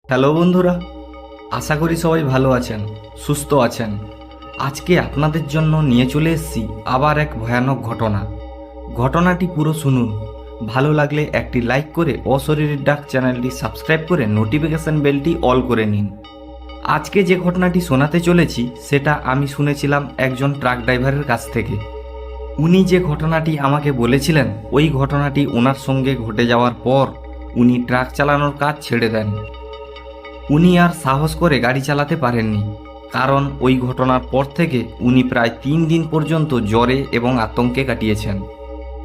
Hello বন্ধুরা, আশা করি সবাই ভালো আছেন, সুস্থ আছেন। আজকে আপনাদের জন্য নিয়ে চলে এসেছি আবার এক ভয়ানক ঘটনাটি পুরো শুনুন। ভালো লাগলে একটি লাইক করে অশরীরীর ডাক চ্যানেলটি সাবস্ক্রাইব করে নোটিফিকেশন বেলটি অল করে নিন। আজকে যে ঘটনাটি শোনাতে চলেছি সেটা আমি শুনেছিলাম একজন ট্রাক ড্রাইভারের কাছ থেকে। উনি যে ঘটনাটি আমাকে বলেছিলেন ওই ঘটনাটি ওনার সঙ্গে ঘটে যাওয়ার পর উনি ট্রাক চালানোর কাজ ছেড়ে দেন। উনি আর সাহস করে গাড়ি চালাতে পারেননি, কারণ ওই ঘটনার পর থেকে উনি প্রায় 3 দিন পর্যন্ত জ্বরে এবং আতঙ্কে কাটিয়েছেন।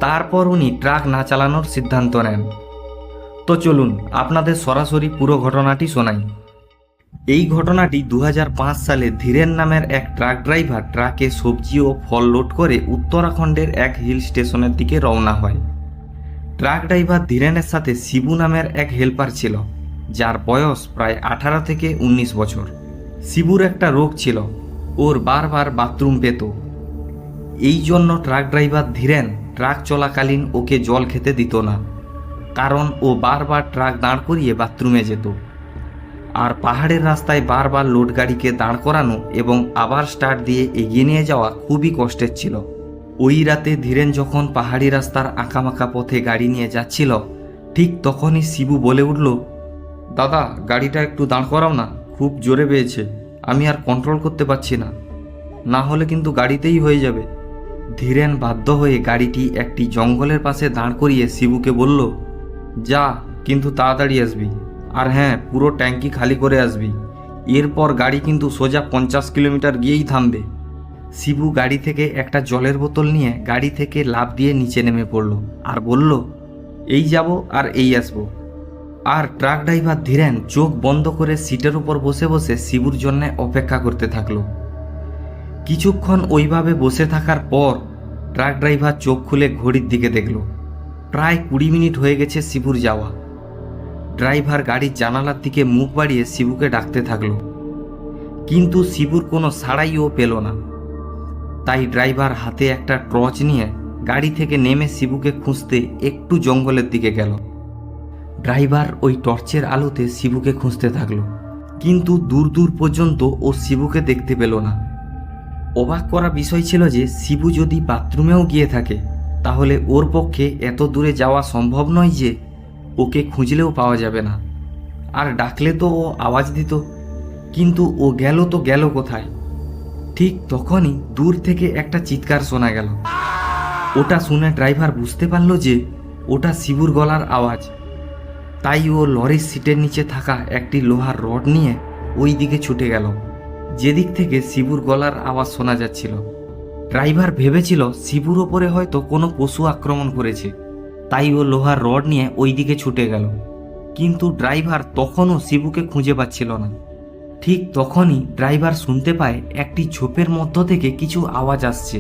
তারপর উনি ট্রাক না চালানোর সিদ্ধান্ত নেন। তো চলুন আপনাদের সরাসরি পুরো ঘটনাটি শোনাই। এই ঘটনাটি 2005 সালে ধীরেন নামের এক ট্রাক ড্রাইভার ট্রাকে সবজি ও ফল লোড করে উত্তরাখণ্ডের এক হিল স্টেশনের দিকে রওনা হয়। ট্রাক ড্রাইভার ধীরেনের সাথে শিবু নামের এক হেল্পার ছিল, যার বয়স প্রায় 18 থেকে 19 বছর। শিবুর একটা রোগ ছিল, ওর বারবার বাথরুম পেত। এই জন্য ট্রাক ড্রাইভার ধীরেন ট্রাক চলাকালীন ওকে জল খেতে দিত না, কারণ ও বারবার ট্রাক দাঁড় করিয়ে বাথরুমে যেত। আর পাহাড়ের রাস্তায় বারবার লোড গাড়িকে দাঁড় করানো এবং আবার স্টার্ট দিয়ে এগিয়ে নিয়ে যাওয়া খুবই কষ্টের ছিল। ওই রাতে ধীরেন যখন পাহাড়ি রাস্তার আঁকামাকা পথে গাড়ি নিয়ে যাচ্ছিল, ঠিক তখনই শিবু বলে উঠল, দাদা গাড়িটা একটু দাঁড় করাও না, খুব জোরে পেয়েছে, আমি আর কন্ট্রোল করতে পারছি না, না হলে কিন্তু গাড়িতেই হয়ে যাবে। ধীরেন বাধ্য হয়ে গাড়িটি একটি জঙ্গলের পাশে দাঁড় করিয়ে শিবুকে বলল, যা, কিন্তু তাড়াতাড়ি আসবি, আর হ্যাঁ, পুরো ট্যাঙ্কি খালি করে আসবি। এরপর গাড়ি কিন্তু সোজা 50 কিলোমিটার গিয়েই থামবে। শিবু গাড়ি থেকে একটা জলের বোতল নিয়ে গাড়ি থেকে লাফ দিয়ে নিচে নেমে পড়ল আর বলল, এই যাব আর এই আসবো। আর ট্রাক ড্রাইভার ধীরেন চোখ বন্ধ করে সিটের উপর বসে বসে শিবুর জন্য অপেক্ষা করতে থাকলো। কিছুক্ষণ ওইভাবে বসে থাকার পর ট্রাক ড্রাইভার চোখ খুলে ঘড়ির দিকে দেখল, প্রায় 20 মিনিট হয়ে গেছে শিবুর যাওয়া। ড্রাইভার গাড়ির জানালার দিকে মুখ বাড়িয়ে শিবুকে ডাকতে থাকলো, কিন্তু শিবুর কোনো সাড়াইও পেল না। তাই ড্রাইভার হাতে একটা টর্চ নিয়ে গাড়ি থেকে নেমে শিবুকে খুঁজতে একটু জঙ্গলের দিকে গেল। ড্রাইভার ওই টর্চের আলোতে শিবুকে খুঁজতে থাকলো, কিন্তু দূর দূর পর্যন্ত ও শিবুকে দেখতে পেল না। অবাক করা বিষয় ছিল যে শিবু যদি বাথরুমেও গিয়ে থাকে তাহলে ওর পক্ষে এত দূরে যাওয়া সম্ভব নয় যে ওকে খুঁজলেও পাওয়া যাবে না, আর ডাকলে তো ও আওয়াজ দিত, কিন্তু ও গেল তো গেল কোথায়? ঠিক তখনই দূর থেকে একটা চিৎকার শোনা গেল। ওটা শুনে ড্রাইভার বুঝতে পারল যে ওটা শিবুর গলার আওয়াজ। তাই ও লরির সিটের নিচে থাকা একটি লোহার রড নিয়ে ওই দিকে ছুটে গেল যেদিক থেকে শিবুর গলার আওয়াজ শোনা যাচ্ছিল। ড্রাইভার ভেবেছিল শিবুর ওপরে হয়তো কোনো পশু আক্রমণ করেছে, তাই ও লোহার রড নিয়ে ওই দিকে ছুটে গেল। কিন্তু ড্রাইভার তখনও শিবুকে খুঁজে পাচ্ছিল না। ঠিক তখনই ড্রাইভার শুনতে পায় একটি ঝোপের মধ্য থেকে কিছু আওয়াজ আসছে।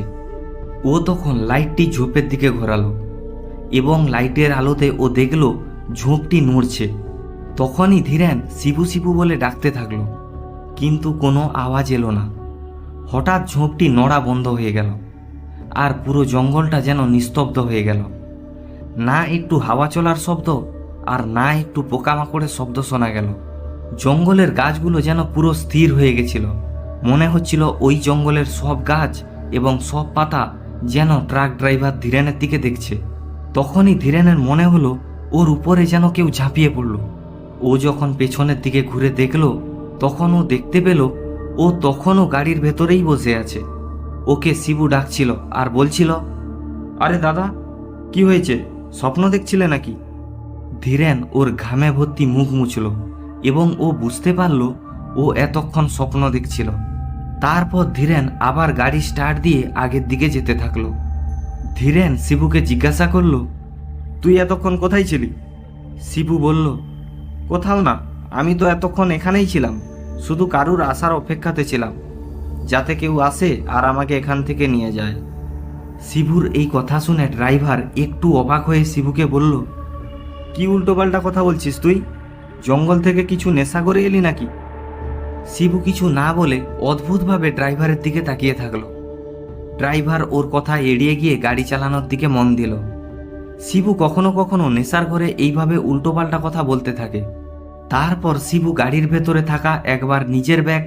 ও তখন লাইটটি ঝোপের দিকে ঘোরালো এবং লাইটের আলোতে ও দেখল ঝোপটি নড়ছে। তখনই ধীরেন শিবু শিবু বলে ডাকতে থাকলো, কিন্তু কোনো আওয়াজ এলো না। হঠাৎ ঝোপটি নড়া বন্ধ হয়ে গেল আর পুরো জঙ্গলটা যেন নিস্তব্ধ হয়ে গেল। না একটু হাওয়া চলার শব্দ আর না একটু পোকামাকড়ের শব্দ শোনা গেল। জঙ্গলের গাছগুলো যেন পুরো স্থির হয়ে গেছিল। মনে হচ্ছিল ওই জঙ্গলের সব গাছ এবং সব পাতা যেন ট্রাক ড্রাইভার ধীরেনের দিকে দেখছে। তখনই ধীরেনের মনে হলো ওর উপরে যেন কেউ ঝাঁপিয়ে পড়ল। ও যখন পেছনের দিকে ঘুরে দেখল তখন ও দেখতে পেল ও তখনও গাড়ির ভেতরেই বসে আছে। ওকে শিবু ডাকছিল আর বলছিল, আরে দাদা, কি হয়েছে, স্বপ্ন দেখছিলে নাকি? ধীরেন ওর ঘামে ভর্তি মুখ মুছল এবং ও বুঝতে পারল ও এতক্ষণ স্বপ্ন দেখছিল। তারপর ধীরেন আবার গাড়ি স্টার্ট দিয়ে আগের দিকে যেতে থাকলো। ধীরেন শিবুকে জিজ্ঞাসা করল, তুই এতক্ষণ কোথায় ছিলি? শিবু বলল, কোথাও না, আমি তো এতক্ষণ এখানেই ছিলাম, শুধু কারুর আসার অপেক্ষাতে ছিলাম, যাতে কেউ আসে আর আমাকে এখান থেকে নিয়ে যায়। শিবুর এই কথা শুনে ড্রাইভার একটু অবাক হয়ে শিবুকে বলল, কি উল্টোপাল্টা কথা বলছিস তুই? জঙ্গল থেকে কিছু নেশা করে এলি নাকি? শিবু কিছু না বলে অদ্ভুতভাবে ড্রাইভারের দিকে তাকিয়ে থাকলো। ড্রাইভার ওর কথা এড়িয়ে গিয়ে গাড়ি চালানোর দিকে মন দিল। শিবু কখনো কখনো নেশার ঘরে এইভাবে উল্টোপাল্টা কথা বলতে থাকে। তারপর শিবু গাড়ির ভেতরে থাকা একবার নিজের ব্যাগ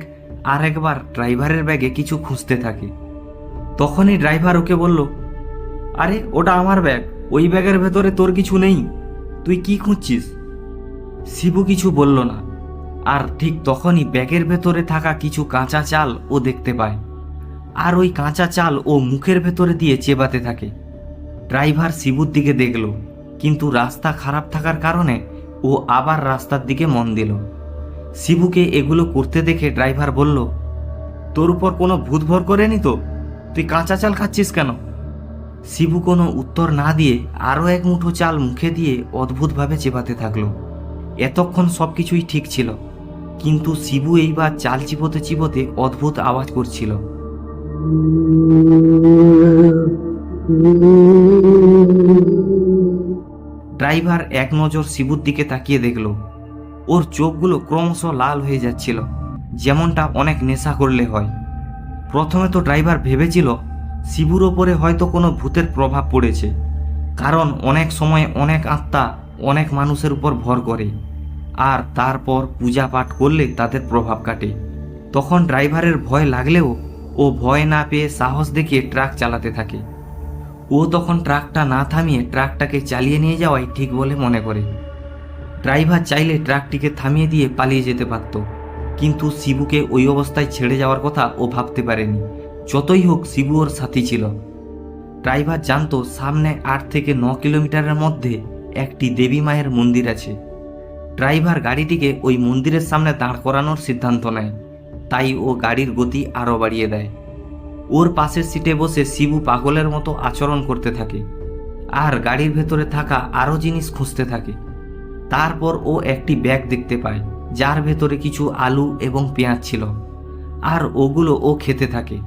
আর একবার ড্রাইভারের ব্যাগে কিছু খুঁজতে থাকে। তখনই ড্রাইভার ওকে বলল, আরে ওটা আমার ব্যাগ, ওই ব্যাগের ভেতরে তোর কিছু নেই, তুই কি খুঁজছিস? শিবু কিছু বলল না। আর ঠিক তখনই ব্যাগের ভেতরে থাকা কিছু কাঁচা চাল ও দেখতে পায়, আর ওই কাঁচা চাল ও মুখের ভেতরে দিয়ে চেবাতে থাকে। ড্রাইভার শিবুর দিকে দেখল, কিন্তু রাস্তা খারাপ থাকার কারণে ও আবার রাস্তার দিকে মন দিল। শিবুকে এগুলো করতে দেখে ড্রাইভার বলল, তোর উপর কোনো ভূত ভর করেনি তো? তুই কাঁচা চাল খাচ্ছিস কেন? শিবু কোনো উত্তর না দিয়ে আরও এক মুঠো চাল মুখে দিয়ে অদ্ভুতভাবে চেবাতে থাকলো। এতক্ষণ সব কিছুই ঠিক ছিল, কিন্তু শিবু এইবার চাল চিবোতে চিবোতে অদ্ভুত আওয়াজ করছিল। ড্রাইভার এক নজর শিবুর দিকে তাকিয়ে দেখল, ওর চোখগুলো ক্রমশ লাল হয়ে যাচ্ছিল, যেমনটা অনেক নেশা করলে হয়। প্রথমে তো ড্রাইভার ভেবেছিল শিবুর ওপরে হয়তো কোনো ভূতের প্রভাব পড়েছে, কারণ অনেক সময় অনেক আত্মা অনেক মানুষের উপর ভর করে, আর তারপর পূজা পাঠ করলে তাদের প্রভাব কাটে। তখন ড্রাইভারের ভয় লাগলেও ও ভয় না পেয়ে সাহস দেখিয়ে ট্রাক চালাতে থাকে। ও তখন ট্রাকটা না থামিয়ে ট্রাকটাকে চালিয়ে নিয়ে যাওয়াই ঠিক বলে মনে করে। ড্রাইভার চাইলে ট্রাকটিকে থামিয়ে দিয়ে পালিয়ে যেতে পারত, কিন্তু শিবুকে ওই অবস্থায় ছেড়ে যাওয়ার কথা ও ভাবতে পারেনি। যতই হোক শিবু ওর সাথী ছিল। ড্রাইভার জানতো সামনে 8 থেকে 9 কিলোমিটারের মধ্যে একটি দেবী মায়ের মন্দির আছে। ড্রাইভার গাড়িটিকে ওই মন্দিরের সামনে দাঁড় করানোর সিদ্ধান্ত নেয়, তাই ও গাড়ির গতি আরও বাড়িয়ে দেয়। ওর পাশের সিটে বসে শিবু পাগলের মতো আচরণ করতে থাকে, আর গাড়ির ভেতরে থাকা আরও জিনিস খুঁজতে থাকে। তারপর ও একটি ব্যাগ দেখতে পায়, যার ভেতরে কিছু আলু এবং পেঁয়াজ ছিল, আর ওগুলো ও খেতে থাকে।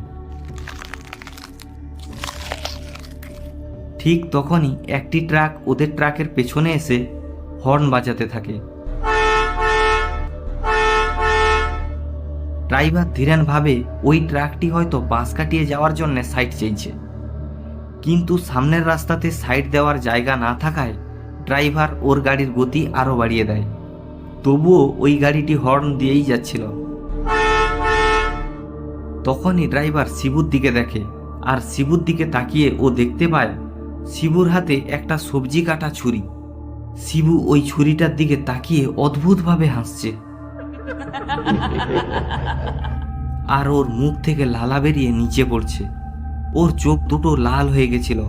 ঠিক তখনই একটি ট্রাক ওদের ট্রাকের পেছনে এসে হর্ন বাজাতে থাকে। ড্রাইভার ধীরেন ভাবে ওই ট্রাকটি হয়তো পাশ কাটিয়ে যাওয়ার জন্য সাইড চেয়েছে, কিন্তু সামনের রাস্তাতে সাইড দেওয়ার জায়গা না থাকায় ড্রাইভার ওর গাড়ির গতি আরও বাড়িয়ে দেয়। তবুও ওই গাড়িটি হর্ন দিয়েই যাচ্ছিল। তখনই ড্রাইভার শিবুর দিকে দেখে, আর শিবুর দিকে তাকিয়ে ও দেখতে পায় শিবুর হাতে একটা সবজি কাটা ছুরি। শিবু ওই ছুরিটার দিকে তাকিয়ে অদ্ভুতভাবে হাসছে, আর ওর মুখ থেকে লালা বেরিয়ে নিচে পড়ছে। ওর চোখ দুটো লাল হয়ে গেছিল।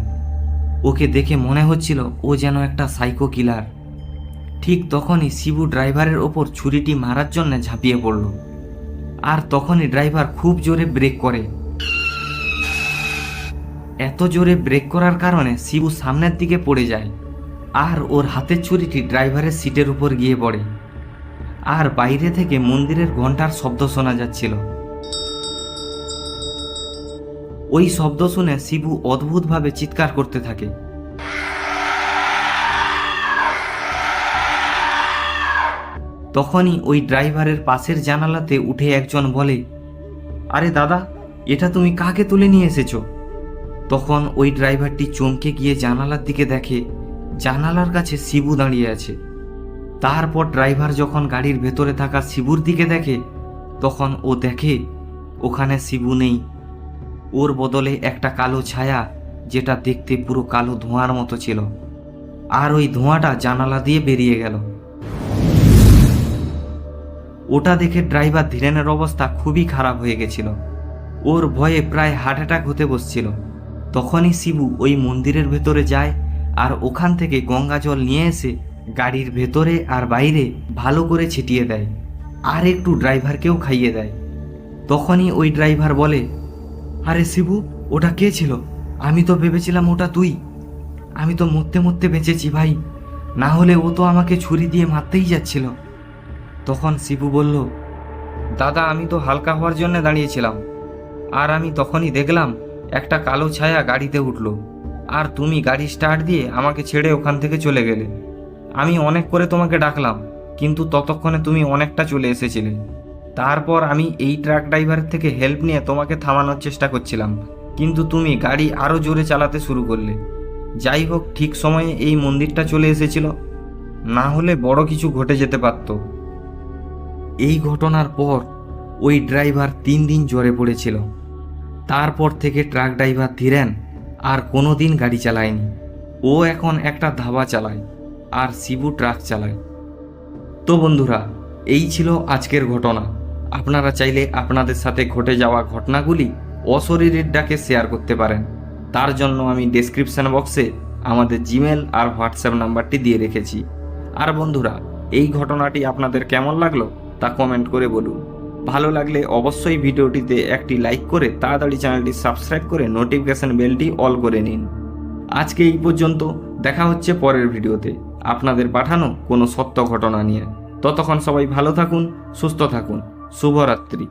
ওকে দেখে মনে হচ্ছিল ও যেন একটা সাইকো কিলার। ঠিক তখনই শিবু ড্রাইভারের ওপর ছুরিটি মারার জন্য ঝাঁপিয়ে পড়ল, আর তখনই ড্রাইভার খুব জোরে ব্রেক করে। এত জোরে ব্রেক করার কারণে শিবু সামনের দিকে পড়ে যায়, আর ওর হাতের ছুরিটি ড্রাইভারের সিটের উপর গিয়ে পড়ে। আর বাইরে থেকে মন্দিরের ঘন্টার শব্দ শোনা যাচ্ছিল। ওই শব্দ শুনে শিবু অদ্ভুতভাবে চিৎকার করতে থাকে। তখনই ওই ড্রাইভারের পাশের জানালাতে উঠে একজন বলে, আরে দাদা, এটা তুমি কাকে তুলে নিয়ে এসেছো? তখন ওই ড্রাইভারটি চমকে গিয়ে জানালার দিকে দেখে জানালার কাছে শিবু দাঁড়িয়ে আছে। তারপর ড্রাইভার যখন গাড়ির ভেতরে থাকা শিবুর দিকে দেখে, তখন ও দেখে ওখানে শিবু নেই। ওর বদলে একটা কালো ছায়া, যেটা দেখতে পুরো কালো ধোঁয়ার মতো ছিল, আর ওই ধোঁয়াটা জানালা দিয়ে বেরিয়ে গেল। ওটা দেখে ড্রাইভার ধীরেনের অবস্থা খুবই খারাপ হয়ে গেছিল। ওর ভয়ে প্রায় হার্ট অ্যাটাক হতে বসছিল। তখনই শিবু ওই মন্দিরের ভেতরে যায়, আর ওখান থেকে গঙ্গা জল নিয়ে এসে গাড়ির ভেতরে আর বাইরে ভালো করে ছিটিয়ে দেয়, আর একটু ড্রাইভারকেও খাইয়ে দেয়। তখনই ওই ড্রাইভার বলে, আরে শিবু, ওটা কে ছিল? আমি তো ভেবেছিলাম ওটা তুই। আমি তো মরতে মরতে বেঁচেছি ভাই, না হলে ও তো আমাকে ছুরি দিয়ে মারতেই যাচ্ছিল। তখন শিবু বলল, দাদা, আমি তো হালকা হওয়ার জন্য দাঁড়িয়েছিলাম, আর আমি তখনই দেখলাম একটা কালো ছায়া গাড়িতে উঠলো, আর তুমি গাড়ি স্টার্ট দিয়ে আমাকে ছেড়ে ওখান থেকে চলে গেলে। আমি অনেক করে তোমাকে ডাকলাম, কিন্তু ততক্ষণে তুমি অনেকটা চলে এসেছিলে। তারপর আমি এই ট্রাক ড্রাইভারের থেকে হেল্প নিয়ে তোমাকে থামানোর চেষ্টা করছিলাম, কিন্তু তুমি গাড়ি আরও জোরে চালাতে শুরু করলে। যাই হোক, ঠিক সময়ে এই মন্দিরটা চলে এসেছিল, না হলে বড় কিছু ঘটে যেতে পারত। এই ঘটনার পর ওই ড্রাইভার 3 দিন জ্বরে পড়েছিল। তারপর থেকে ট্রাক ড্রাইভার ধীরেন আর কোনো দিন গাড়ি চালায়নি। ও এখন একটা ধাবা চালায় আর শিবু ট্রাক চালায়। তো বন্ধুরা, এই ছিল আজকের ঘটনা। আপনারা চাইলে আপনাদের সাথে ঘটে যাওয়া ঘটনাগুলি অশরীরীর ডাকে শেয়ার করতে পারেন। তার জন্য আমি ডেসক্রিপশন বক্সে আমাদের জিমেল আর হোয়াটসঅ্যাপ নাম্বারটি দিয়ে রেখেছি। আর বন্ধুরা, এই ঘটনাটি আপনাদের কেমন লাগলো তা কমেন্ট করে বলুন। ভালো লাগলে অবশ্যই ভিডিওটিতে একটি লাইক করে তাড়াতাড়ি চ্যানেলটি সাবস্ক্রাইব করে নোটিফিকেশন বেলটি অল করে নিন। আজকে এই পর্যন্ত, দেখা হচ্ছে পরের ভিডিওতে আপনাদের পাঠানো কোনো সত্য ঘটনা নিয়ে। ততক্ষণ সবাই ভালো থাকুন, সুস্থ থাকুন। শুভরাত্রি।